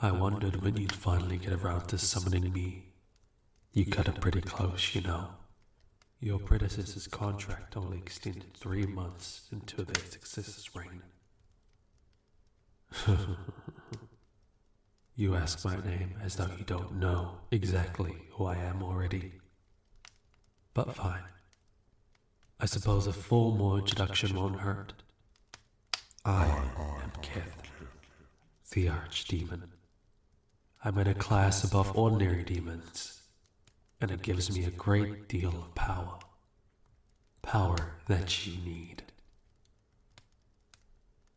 I wondered when you'd finally get around to summoning me. You cut it pretty close, you know. Your predecessor's contract only extended 3 months into their successor's reign. You ask my name as though you don't know exactly who I am already. But fine. I suppose a formal introduction won't hurt. I am Keth, the Archdemon. I'm in a class above ordinary demons, and it gives me a great deal of power. Power that you need.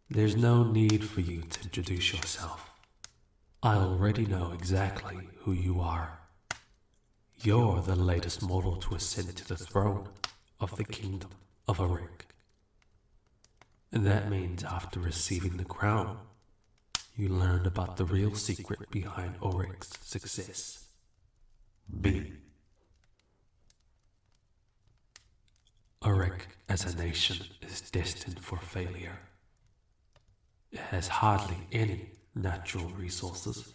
There's no need for you to introduce yourself. I already know exactly who you are. You're the latest mortal to ascend to the throne of the kingdom of Arik. And that means after receiving the crown, you learned about the real secret behind Oric's success. B. Arik as a nation is destined for failure. It has hardly any natural resources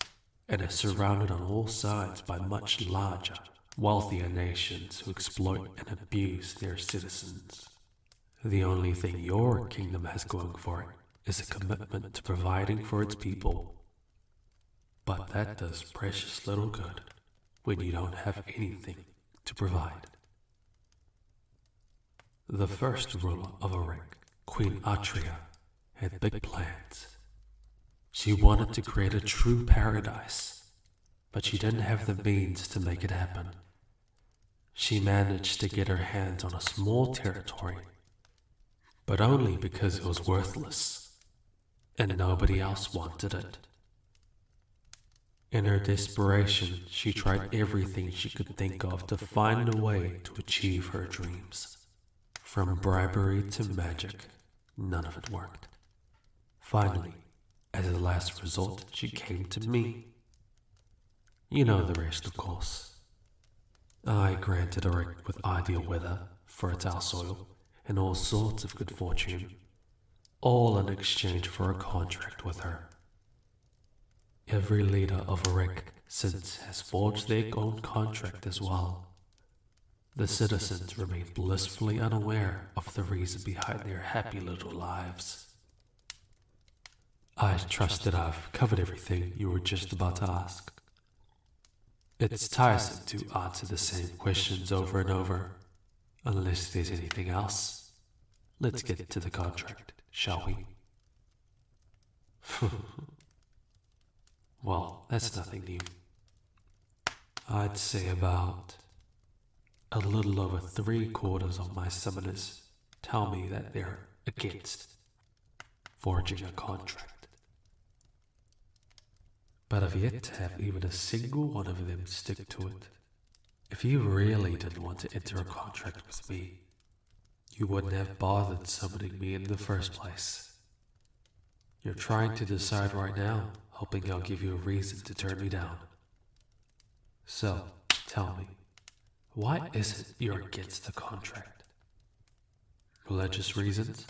and is surrounded on all sides by much larger, wealthier nations who exploit and abuse their citizens. The only thing your kingdom has going for it is a commitment to providing for its people. But that does precious little good when you don't have anything to provide. The first ruler of Arik, Queen Atria, had big plans. She wanted to create a true paradise, but she didn't have the means to make it happen. She managed to get her hands on a small territory, but only because it was worthless, and nobody else wanted it. In her desperation, she tried everything she could think of to find a way to achieve her dreams. From bribery to magic, none of it worked. Finally, as a last resort, she came to me. You know the rest, of course. I granted Arik with ideal weather, fertile soil, and all sorts of good fortune, all in exchange for a contract with her. Every leader of Arik since has forged their own contract as well. The citizens remain blissfully unaware of the reason behind their happy little lives. I trust that I've covered everything you were just about to ask. It's tiresome to answer the same questions over and over. Unless there's anything else, let's get to the contract, shall we? Well, that's nothing new. I'd say about a little over 3/4 of my summoners tell me that they're against forging a contract. But I've yet to have even a single one of them stick to it. If you really didn't want to enter a contract with me, you wouldn't have bothered summoning me in the first place. You're trying to decide right now, hoping I'll give you a reason to turn me down. So, tell me, why is it you're against the contract? Religious reasons?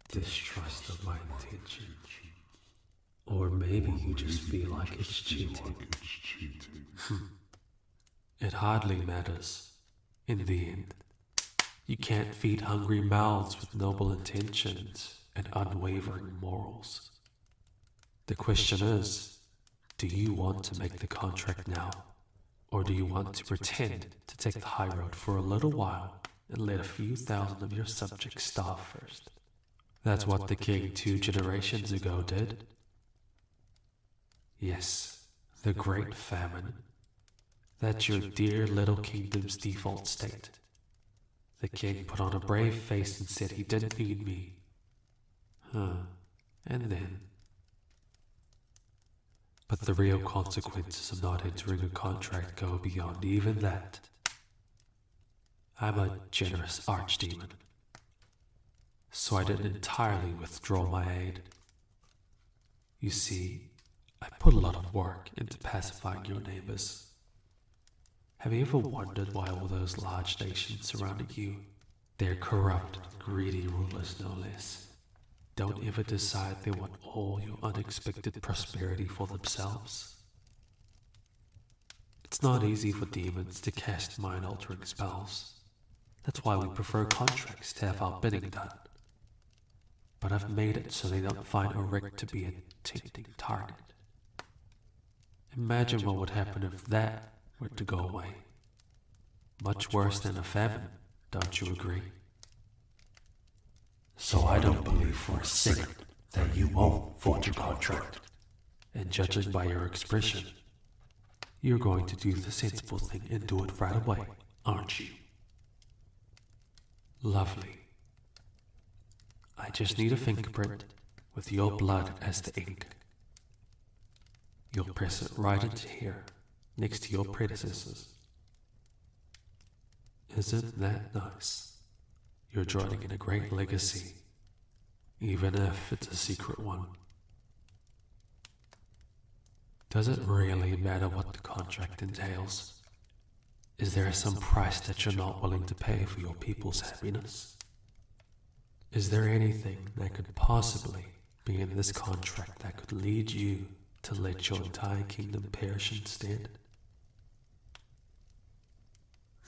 Distrust of my intention? Or maybe you just feel like it's cheating. It hardly matters. In the end, you can't feed hungry mouths with noble intentions and unwavering morals. The question is, do you want to make the contract now? Or do you want to pretend to take the high road for a little while and let a few thousand of your subjects starve first? That's what the king 2 generations ago did. Yes, the Great Famine. That's your dear little kingdom's default state. The king put on a brave face and said he didn't need me. And then... But the real consequences of not entering a contract go beyond even that. I'm a generous archdemon, so I didn't entirely withdraw my aid. You see, I put a lot of work into pacifying your neighbors. Have you ever wondered why all those large nations surrounded you? They're corrupt, greedy rulers, no less. don't ever decide they want all your unexpected prosperity for themselves. It's not easy for demons to cast mind-altering spells. That's why we prefer contracts to have our bidding done. But I've made it so they don't find a Rick to be a tempting target. Imagine what would happen if that were to go away. Much worse than a famine, don't you agree? So I don't believe for a second that you won't forge a contract. And judging by your expression, you're going to do the sensible thing and do it right away, aren't you? Lovely. I just need a fingerprint with your blood as the ink. You'll press it right into here, next to your predecessors. Isn't that nice? You're joining in a great legacy, even if it's a secret one. Does it really matter what the contract entails? Is there some price that you're not willing to pay for your people's happiness? Is there anything that could possibly be in this contract that could lead you to let your entire kingdom perish instead?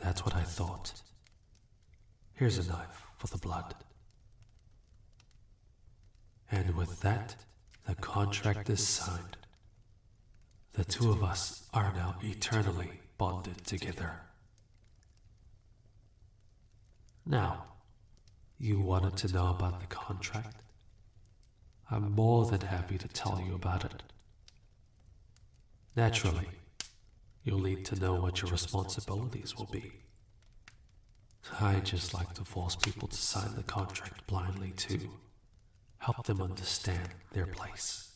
That's what I thought. Here's a knife for the blood. And with that, the contract is signed. The two of us are now eternally bonded together. Now, you wanted to know about the contract? I'm more than happy to tell you about it. Naturally, you'll need to know what your responsibilities will be. I just like to force people to sign the contract blindly to help them understand their place.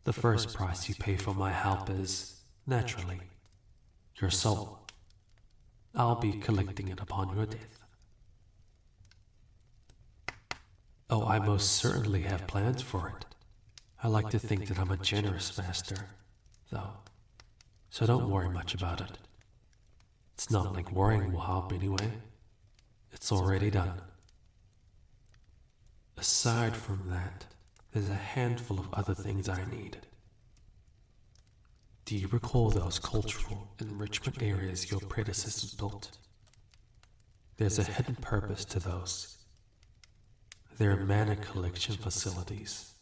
The first price you pay for my help is, naturally, your soul. I'll be collecting it upon your death. Oh, I most certainly have plans for it. I like to think that I'm a generous master, though, so don't worry much about it. It's not like worrying will help anyway. It's already done. Aside from that, there's a handful of other things I need. Do you recall those cultural enrichment areas your predecessors built? There's a hidden purpose to those. They're mana collection facilities.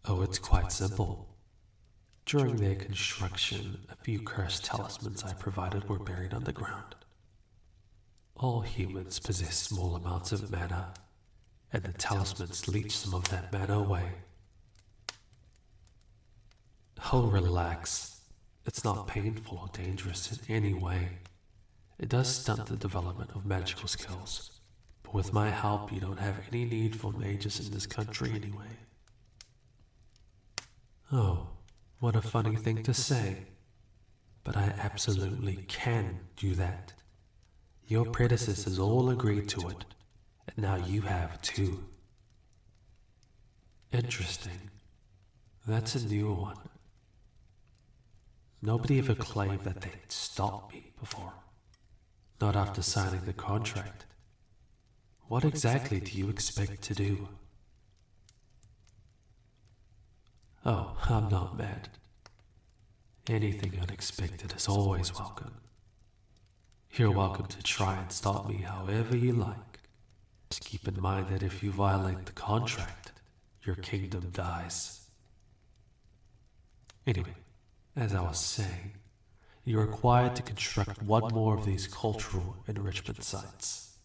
Oh, it's quite simple. During their construction, a few cursed talismans I provided were buried underground. All humans possess small amounts of mana, and the talismans leech some of that mana away. Oh, relax. It's not painful or dangerous in any way. It does stunt the development of magical skills, but with my help you don't have any need for mages in this country anyway. Oh, what a funny thing to say. But I absolutely can do that. Your predecessors all agreed to it, and now you have too. Interesting. That's a new one. Nobody ever claimed that they'd stop me before. Not after signing the contract. What exactly do you expect to do? Oh, I'm not mad. Anything unexpected is always welcome. You're welcome to try and stop me however you like. Just keep in mind that if you violate the contract, your kingdom dies. Anyway, as I was saying, you're required to construct one more of these cultural enrichment sites.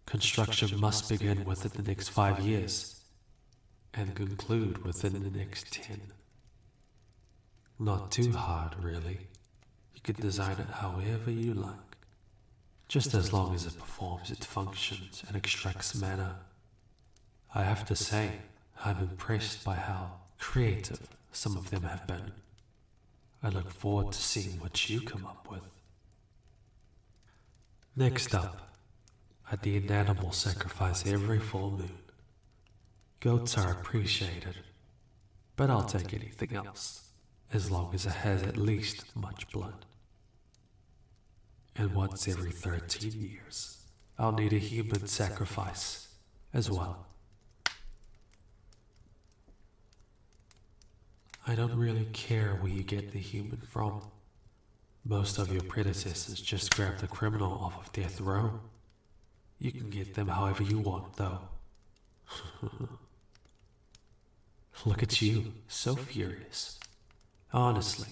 Construction must begin within the next 5 years, and conclude within the next 10. Not too hard, really. You can design it however you like, just as long as it performs its functions and extracts mana. I have to say, I'm impressed by how creative some of them have been. I look forward to seeing what you come up with. Next up, I need an animal sacrifice every full moon. Goats are appreciated, but I'll take anything else, as long as it has at least much blood. And once every 13 years, I'll need a human sacrifice as well. I don't really care where you get the human from. Most of your predecessors just grabbed the criminal off of death row. You can get them however you want, though. Look at you, so furious. Honestly,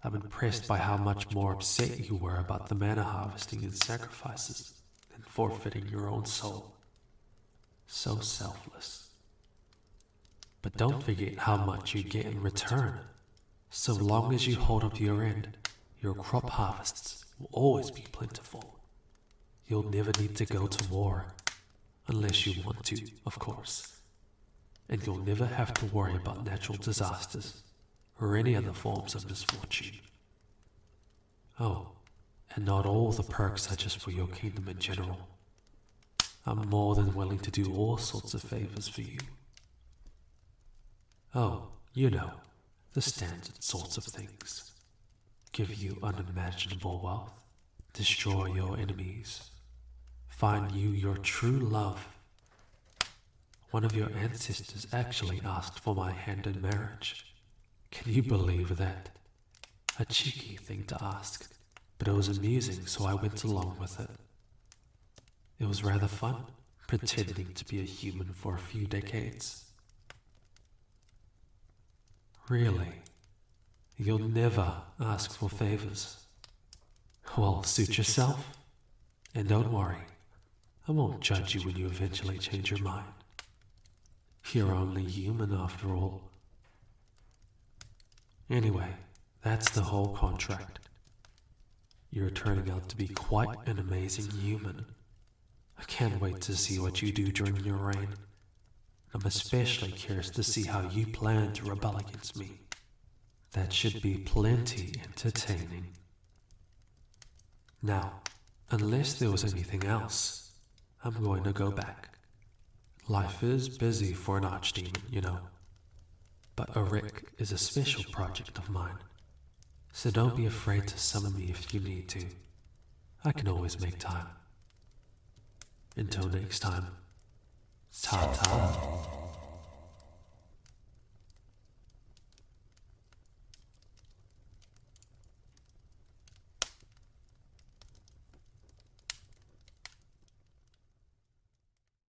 I'm impressed by how much more upset you were about the mana harvesting and sacrifices than forfeiting your own soul. So selfless. But don't forget how much you get in return. So long as you hold up your end, your crop harvests will always be plentiful. You'll never need to go to war, unless you want to, of course. And you'll never have to worry about natural disasters or any other forms of misfortune. Oh, and not all the perks are just for your kingdom in general. I'm more than willing to do all sorts of favors for you. Oh, you know, the standard sorts of things. Give you unimaginable wealth, destroy your enemies, find you your true love. One of your ancestors actually asked for my hand in marriage. Can you believe that? A cheeky thing to ask, but it was amusing, so I went along with it. It was rather fun, pretending to be a human for a few decades. Really? You'll never ask for favors? Well, suit yourself. And don't worry, I won't judge you when you eventually change your mind. You're only human after all. Anyway, that's the whole contract. You're turning out to be quite an amazing human. I can't wait to see what you do during your reign. I'm especially curious to see how you plan to rebel against me. That should be plenty entertaining. Now, unless there was anything else, I'm going to go back. Life is busy for an archdemon, you know. But a Rick is a special project of mine. So don't be afraid to summon me if you need to. I can always make time. Until next time. Ta-ta.